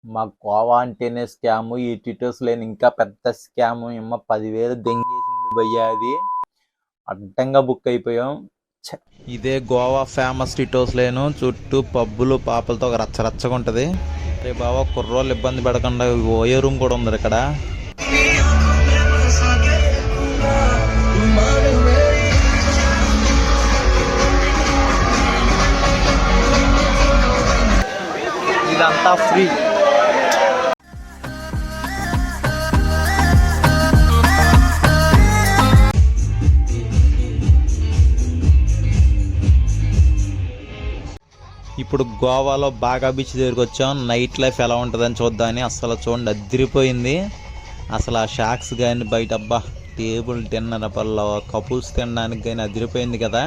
మా గోవా అంటేనే స్కాము. ఈ టిటోస్ లేని ఇంకా పెద్ద స్కాము. 10,000 దెంగేసింది భయ్యా. అది అడ్డంగా బుక్ అయిపోయాం. ఇదే గోవా ఫేమస్ టిటోస్ లేను. చుట్టూ పబ్బులు పాపలతో ఒక రచ్చరచ్చగా ఉంటుంది. అరే బావా, కుర్రోళ్ళు ఇబ్బంది పడకుండా ఓయో రూమ్ కూడా ఉంది ఇక్కడ. ఇదంతా ఫ్రీ. ఇప్పుడు గోవాలో బాగా బీచ్ దగ్గరికి వచ్చాం. నైట్ లైఫ్ ఎలా ఉంటుందని చూద్దామని. అసలు చూడండి, అదిరిపోయింది. అసలు ఆ షాక్స్ కానీ బయట అబ్బా టేబుల్ డిన్నర్ పల్ల కపుల్స్ తినడానికి కానీ అదిరిపోయింది కదా.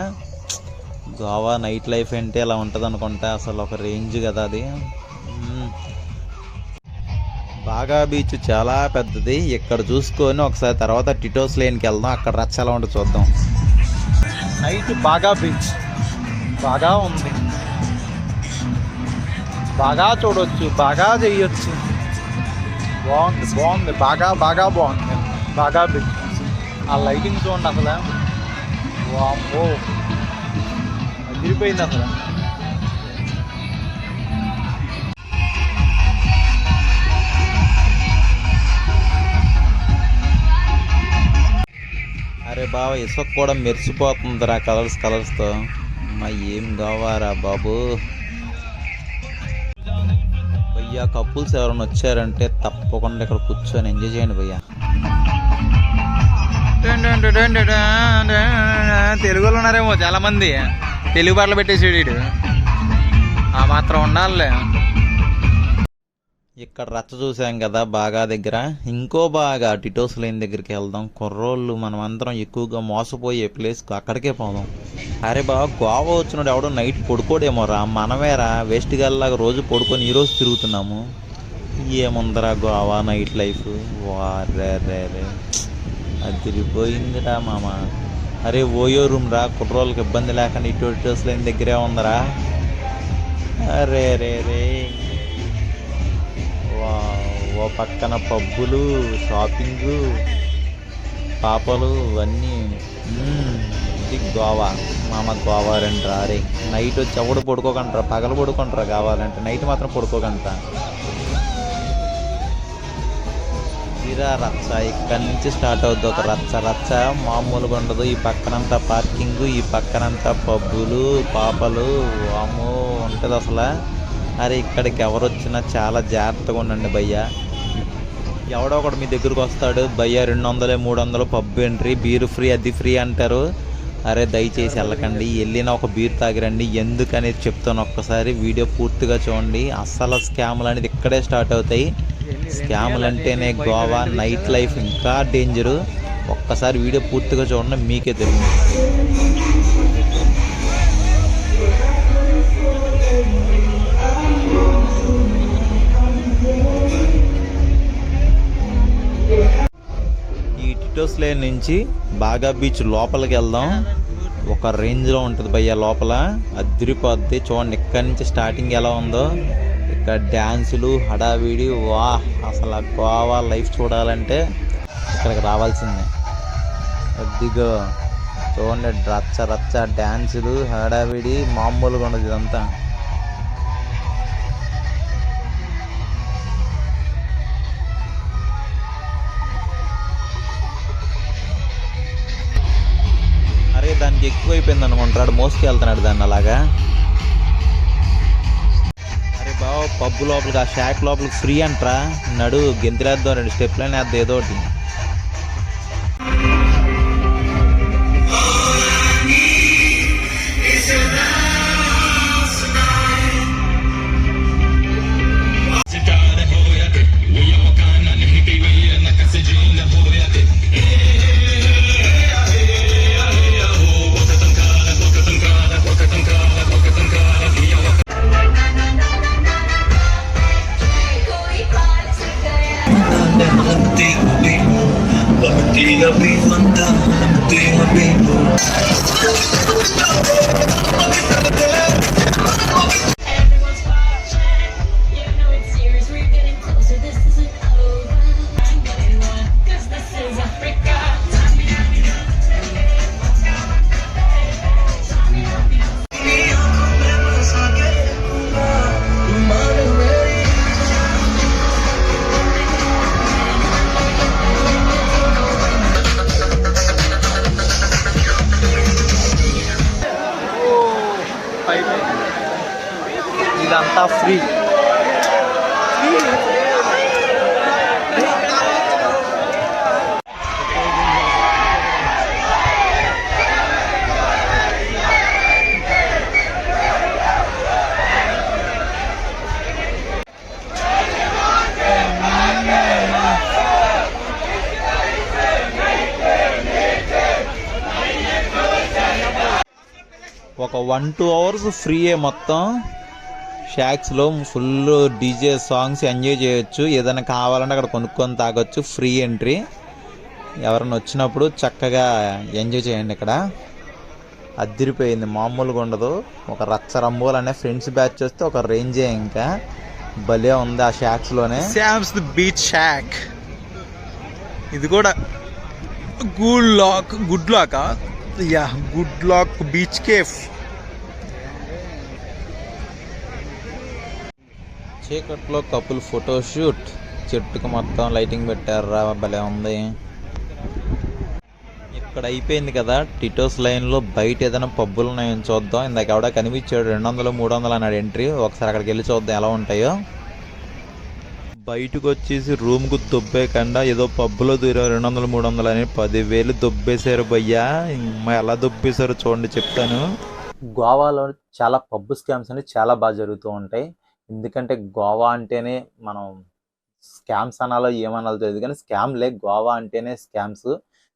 గోవా నైట్ లైఫ్ అంటే ఇలా ఉంటుంది అనుకుంటా. అసలు ఒక రేంజ్ కదా అది. బాగా బీచ్ చాలా పెద్దది. ఇక్కడ చూసుకొని ఒకసారి తర్వాత టిటోస్ లేన్కి వెళ్దాం. అక్కడ రచ్చ ఎలా ఉంటుంది చూద్దాం. నైట్ బాగా బీచ్ బాగా ఉంది. బాగా చూడవచ్చు, బాగా చేయొచ్చు. బాగుంది బాగా బాగుంది. బాగా బీచ్ ఆ లైటింగ్ చూడండి అసలు. వామ్మో, అదిరిపోయింది అసలు. అరే బావ, ఇసుక కూడా మెరిసిపోతుందిరా కలర్స్తో. అమ్మా ఏం కావారా బాబు. భయ్యా, కపుల్స్ ఎవరైనా వచ్చారంటే తప్పకుండా ఇక్కడ కూర్చొని ఎంజాయ్ చేయండి భయ్యా. తెలుగులో ఉన్నారేమో చాలా మంది. తెలుగు పాటలు పెట్టేసాడు. ఆ మాత్రం ఉండాలి. ఇక్కడ రచ్చ చూసాం కదా బాగా దగ్గర. ఇంకో బాగా టిటోస్ లేని దగ్గరికి వెళ్దాం. కుర్రోళ్ళు మనం అందరం ఎక్కువగా మోసపోయే ప్లేస్కి అక్కడికే పోదాం. అరే బాబా, గోవా వచ్చినాడు ఎవడో నైట్ పడుకోడేమో రా. మనమేరా వేస్ట్ గల్లాగా రోజు పడుకొని ఈరోజు తిరుగుతున్నాము. ఏముందరా గోవా నైట్ లైఫ్. వారే అదిరిపోయిందిరా మామ. అరే ఓయో రూమ్ రా, కుర్రోళ్ళకి ఇబ్బంది లేకుండా ఇటు టిటోస్ లేని దగ్గరే ఉందరా. అరే ఓ పక్కన పబ్బులు, షాపింగు, పాపలు అన్నీ. ఇది గోవా మామ. గోవా రండి రే. నైట్ వచ్చి ఎవడు పడుకోకంటారా, పగలు పడుకుంటారా కావాలంటే. నైట్ మాత్రం పడుకోకంటా. ఇరా రచ్చ. ఇక్కడి నుంచి స్టార్ట్ అవుద్ది ఒక రచ్చ. మామూలుగా ఉండదు. ఈ పక్కనంతా పార్కింగ్, ఈ పక్కనంతా పబ్బులు, పాపలు. వామో ఉంటుంది అసలు. అరే ఇక్కడికి ఎవరు వచ్చినా చాలా జాగ్రత్తగా ఉండండి భయ్యా. ఎవడో ఒకడు మీ దగ్గరకు వస్తాడు, భయ్యా 200 300 పబ్ ఎంట్రీ, బీరు ఫ్రీ, అది ఫ్రీ అంటారు. అరే దయచేసి వెళ్ళకండి. వెళ్ళినా ఒక బీర్ తాగిరండి. ఎందుకనేది చెప్తాను. ఒక్కసారి వీడియో పూర్తిగా చూడండి. అస్సలు స్కాములు అనేది ఇక్కడే స్టార్ట్ అవుతాయి. స్కాములు అంటేనే గోవా నైట్ లైఫ్ ఇంకా డేంజరు. ఒక్కసారి వీడియో పూర్తిగా చూడండి, మీకే తెలియదు. ఈ టిటోస్ లేన్ నుంచి బాగా బీచ్ లోపలికి వెళ్దాం. ఒక రేంజ్లో ఉంటుంది భయ్య లోపల. అదిరిపోద్ది. చూడండి ఇక్కడి నుంచి స్టార్టింగ్ ఎలా ఉందో. ఇక్కడ డ్యాన్సులు, హడావిడి. వా అసలు గోవా లైఫ్ చూడాలంటే ఇక్కడికి రావాల్సిందే. కొద్దిగా చూడండి రచ్చ డ్యాన్సులు, హడావిడి మామూలుగా ఉండదు ఇదంతా. అరే దానికి ఎక్కువైపోయింది అనుకుంటాడు, మోసుకెళ్తున్నాడు దాన్ని అలాగా. అరే బావ, పబ్బు లోపలికి ఆ షాక్ లోపలికి ఫ్రీ అంటరా. నడు గెంతులేద్దాం, 2 స్టెప్లైనా వేద్దాం ఏదో ఒకటి. ఒక 1-2 అవర్స్ ఫ్రీయే మొత్తం. షాక్స్లో ఫుల్ డీజే సాంగ్స్ ఎంజాయ్ చేయొచ్చు. ఏదైనా కావాలంటే అక్కడ కొనుక్కొని తాగొచ్చు. Free entry. ఎవరైనా వచ్చినప్పుడు చక్కగా ఎంజాయ్ చేయండి. ఇక్కడ అదిరిపోయింది, మామూలుగా ఉండదు. ఒక రచ్చ రంబోల్ అనే ఫ్రెండ్స్ బ్యాచ్ వస్తే ఒక రేంజే. ఇంకా భలే ఉంది ఆ షాక్స్లోనే. శామ్స్ ది బీచ్ షాక్. ఇది కూడా గుడ్ లాక్ బీచ్ కేఫ్. చీకట్లో కపుల్ ఫోటోషూట్. చెట్టుకు మొత్తం లైటింగ్ పెట్టారా, భలే ఉంది. ఇక్కడ అయిపోయింది కదా. టిటోస్ లైన్లో బయట ఏదైనా పబ్బులు ఉన్నాయని చూద్దాం. ఇందాక ఎవడా కనిపించాడు 200-300 అన్నాడు ఎంట్రీ. ఒకసారి అక్కడికి వెళ్ళి చూద్దాం ఎలా ఉంటాయో. బయటకు వచ్చేసి రూమ్కు దొబ్బేకుండా ఏదో పబ్బులో దూరం 200-300 అని 10,000 దొబ్బేశారు భయ్యా. ఎలా దొబ్బేశారు చూడండి, చెప్తాను. గోవాలో చాలా పబ్ స్కామ్స్ అనేవి చాలా బాగా జరుగుతూ ఉంటాయి. ఎందుకంటే గోవా అంటేనే మనం స్కామ్స్ అనాలో ఏమనాలో తెలియదు, కానీ స్కామ్లే. గోవా అంటేనే స్కామ్స్.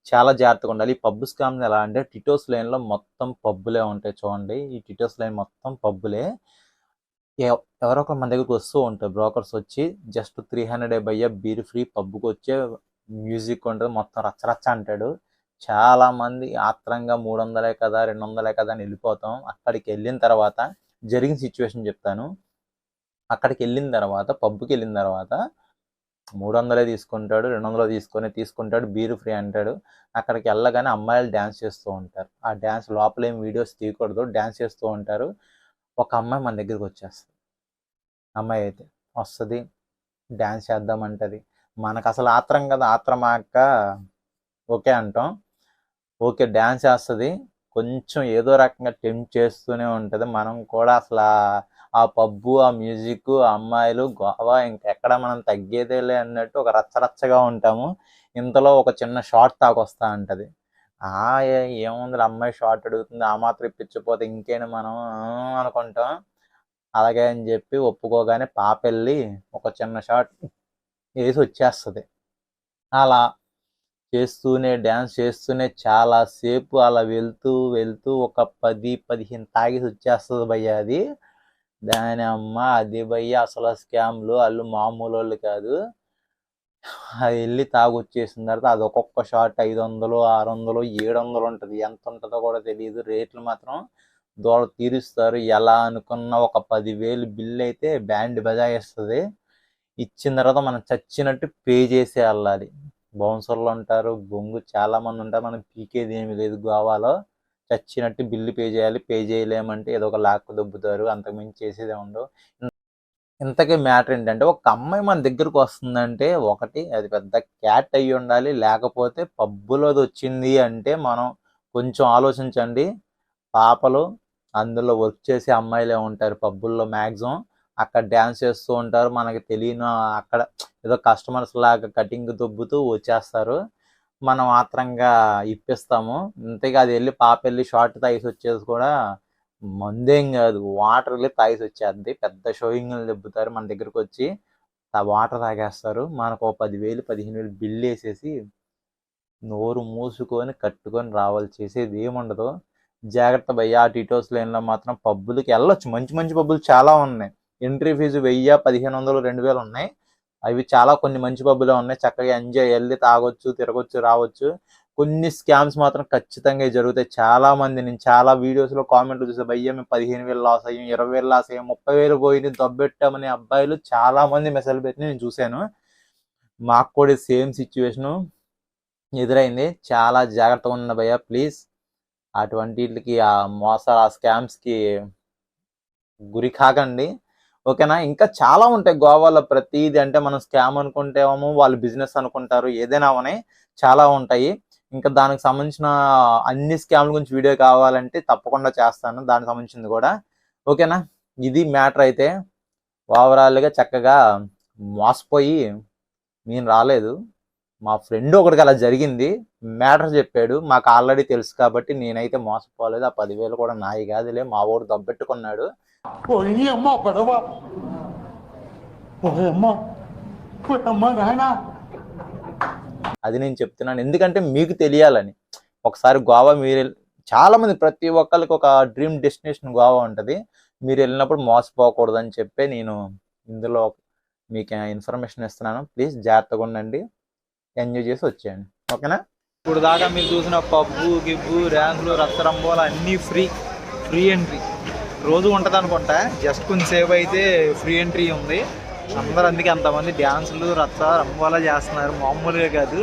చాలా జాగ్రత్తగా ఉండాలి. ఈ పబ్ స్కామ్స్ ఎలా అంటే టిటోస్ లైన్లో మొత్తం పబ్బులే ఉంటాయి. చూడండి, ఈ టిటోస్ లైన్ మొత్తం పబ్బులే. ఎవరో ఒకరు మన దగ్గరకు వస్తూ ఉంటారు, బ్రోకర్స్ వచ్చి జస్ట్ 300 భయ్యా బీర్ ఫ్రీ, పబ్కి వచ్చే మ్యూజిక్ ఉంటుంది, మొత్తం రచ్చరచ్చ అంటాడు. చాలా మంది ఆత్రంగా 300 కదా 200 కదా అని వెళ్ళిపోతాం. అక్కడికి వెళ్ళిన తర్వాత జరిగిన సిచ్యువేషన్ చెప్తాను. అక్కడికి వెళ్ళిన తర్వాత పబ్కి వెళ్ళిన తర్వాత 300 తీసుకుంటాడు, 200 తీసుకుంటాడు, బీర్ ఫ్రీ అంటాడు. అక్కడికి వెళ్ళగానే అమ్మాయిలు డ్యాన్స్ చేస్తూ ఉంటారు. ఆ డ్యాన్స్ లోపల ఏం వీడియోస్ తీయకూడదు, డ్యాన్స్ చేస్తూ ఉంటారు. ఒక అమ్మాయి మన దగ్గరికి వచ్చేస్తుంది. అమ్మాయి అయితే వస్తుంది, డ్యాన్స్ చేద్దామంటది. మనకు అసలు ఆత్రం కదా, ఆత్రమాక ఓకే అంటాం. ఓకే డ్యాన్స్ చేస్తుంది, కొంచెం ఏదో రకంగా టెంప్ట్ చేస్తూనే ఉంటుంది. మనం కూడా అసలు ఆ పబ్బు, ఆ మ్యూజిక్, ఆ అమ్మాయిలు, గోవా ఇంకెక్కడ మనం తగ్గేదేలే అన్నట్టు ఒక రచ్చరచ్చగా ఉంటాము. ఇంతలో ఒక చిన్న షార్ట్ తాకొస్తా ఉంటుంది. ఏముంది అమ్మాయి షార్ట్ అడుగుతుంది, ఆ మాత్రం ఇప్పించకపోతే ఇంకేంటి మనం అనుకుంటాం. అలాగే అని చెప్పి ఒప్పుకోగానే పాప వెళ్ళి ఒక చిన్న షార్ట్ వేసి వచ్చేస్తుంది. అలా చేస్తూనే డ్యాన్స్ చేస్తూనే చాలాసేపు అలా వెళ్తూ ఒక 10-15 తాగేసి వచ్చేస్తుంది భయ్య. అది దాని అమ్మ అది భయ్య అసలు స్కామ్లు వాళ్ళు మామూలు వాళ్ళు కాదు. అది వెళ్ళి తాగొచ్చేసిన తర్వాత అది ఒక్కొక్క షాట్ 500, 600, 700 ఉంటుంది. ఎంత ఉంటుందో కూడా తెలియదు. రేట్లు మాత్రం దూడ తీరుస్తారు. ఎలా అనుకున్న ఒక 10,000 బిల్లు అయితే బ్యాండ్ బజాయిస్తుంది. ఇచ్చిన తర్వాత మనం చచ్చినట్టు పే చేసి వెళ్ళాలి. బౌన్సర్లు ఉంటారు, బొంగు చాలా మంది ఉంటారు. మనం పీకేది ఏమి లేదు. గోవాలో చచ్చినట్టు బిల్లు పే చేయాలి. పే చేయలేమంటే ఏదో ఒక లాక్కు దొబ్బుతారు, అంతకుమించి చేసేదే ఉండవు. ఇంతకీ మ్యాటర్ ఏంటంటే ఒక అమ్మాయి మన దగ్గరకు వస్తుందంటే ఒకటి అది పెద్ద క్యాట్ అయ్యి ఉండాలి, లేకపోతే పబ్బులోది వచ్చింది అంటే మనం కొంచెం ఆలోచించండి. పాపలు అందులో వర్క్ చేసే అమ్మాయిలే ఉంటారు పబ్బుల్లో మ్యాక్సిమం. అక్కడ డ్యాన్స్ చేస్తూ ఉంటారు. మనకి తెలియని అక్కడ ఏదో కస్టమర్స్ లాగా కటింగ్ దొబ్బుతూ వచ్చేస్తారు. మనం ఆత్రంగా ఇప్పిస్తాము. ఇంతగా అది వెళ్ళి పాప వెళ్ళి షార్ట్ తాగేసి వచ్చేసి కూడా మందేం కాదు, వాటర్ వెళ్ళి తాగేసి వచ్చేద్ది. పెద్ద షోయింగ్లు దెబ్బుతారు. మన దగ్గరకు వచ్చి ఆ వాటర్ తాగేస్తారు. మనకు 10,000, 15,000 బిల్లు వేసేసి నోరు మూసుకొని కట్టుకొని రావాలి. చేసేది ఏముండదు. జాగ్రత్త భయ్యా. టిటోస్ లైన్లో మాత్రం పబ్బులకి వెళ్ళొచ్చు. మంచి మంచి పబ్బులు చాలా ఉన్నాయి. ఎంట్రీ ఫీజు 1000, 1,500, 2,000 ఉన్నాయి. అవి చాలా కొన్ని మంచి పబ్బులే ఉన్నాయి. చక్కగా ఎంజాయ్ వెళ్ళి తాగొచ్చు, తిరగొచ్చు, రావచ్చు. కొన్ని స్కామ్స్ మాత్రం ఖచ్చితంగా జరుగుతాయి. చాలా మంది నేను చాలా వీడియోస్లో కామెంట్లు చూసా, భయ్యా మేము 15,000 లాస్ అయ్యాం, 20,000 లాస్ అయ్యాం, 30,000 పోయింది, దొబ్బెట్టామని అబ్బాయిలు చాలా మంది మెసేజ్ పెట్టి నేను చూశాను. మాకు కూడా సేమ్ సిచ్యువేషను ఎదురైంది. చాలా జాగ్రత్తగా ఉన్న భయ్యా ప్లీజ్. అటువంటికి ఆ మోసాలు, ఆ స్కామ్స్కి గురి కాకండి, ఓకేనా. ఇంకా చాలా ఉంటాయి గోవాలో. ప్రతిదీ అంటే మనం స్కామ్ అనుకుంటేమో వాళ్ళు బిజినెస్ అనుకుంటారు. ఏదైనా అవనే చాలా ఉంటాయి. ఇంకా దానికి సంబంధించిన అన్ని స్కామ్ల గురించి వీడియో కావాలంటే తప్పకుండా చేస్తాను, దానికి సంబంధించింది కూడా, ఓకేనా. ఇది మ్యాటర్. అయితే ఓవరాల్గా చక్కగా మోసపోయి నేను రాలేదు, మా ఫ్రెండ్ ఒకటికి అలా జరిగింది. మ్యాటర్ చెప్పాడు, మాకు ఆల్రెడీ తెలుసు కాబట్టి నేనైతే మోసపోలేదు. ఆ 10,000 కూడా నాయి కాదులే, మా వాడు దబ్బెట్టుకున్నాడు. అది నేను చెప్తున్నాను ఎందుకంటే మీకు తెలియాలని. ఒకసారి గోవా మీరు చాలామంది ప్రతి ఒక్కరికి ఒక డ్రీమ్ డెస్టినేషన్ గోవా ఉంటుంది. మీరు వెళ్ళినప్పుడు మోసపోకూడదు అని చెప్పి నేను ఇందులో మీకు ఇన్ఫర్మేషన్ ఇస్తున్నాను. ప్లీజ్ జాగ్రత్తగా ఉండండి, ఎంజాయ్ చేసి వచ్చేయండి, ఓకేనా. ఇప్పుడు దాకా మీరు చూసిన పబ్బు గిబ్బు డ్యాన్సులు రచ్చరంబోలు అన్నీ ఫ్రీ ఎంట్రీ. రోజు ఉంటుంది అనుకుంటా, జస్ట్ కొంచెంసేపు అయితే ఫ్రీ ఎంట్రీ ఉంది. అందరూ అందుకే అంతమంది డ్యాన్సులు రచ్చ రంబోలా చేస్తున్నారు, మామూలుగా కాదు.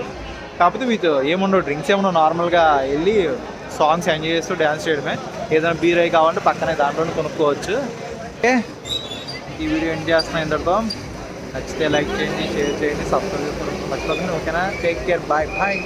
కాకపోతే మీతో ఏముండవు, డ్రింక్స్ ఏముండవు, నార్మల్గా వెళ్ళి సాంగ్స్ ఎంజాయ్ చేస్తూ డ్యాన్స్ చేయడమే. ఏదైనా బీర్ అయి కావాలంటే పక్కనే దాంట్లోనే కొనుక్కోవచ్చు. ఓకే, ఈ వీడియో ఎండ్ చేస్తున్నాను ఇంతటితో. నచ్చితే లైక్ చేయండి, షేర్ చేయండి, సబ్స్క్రైబ్ చేసుకోండి మర్చిపోకండి, ఓకేనా. Take care, bye bye.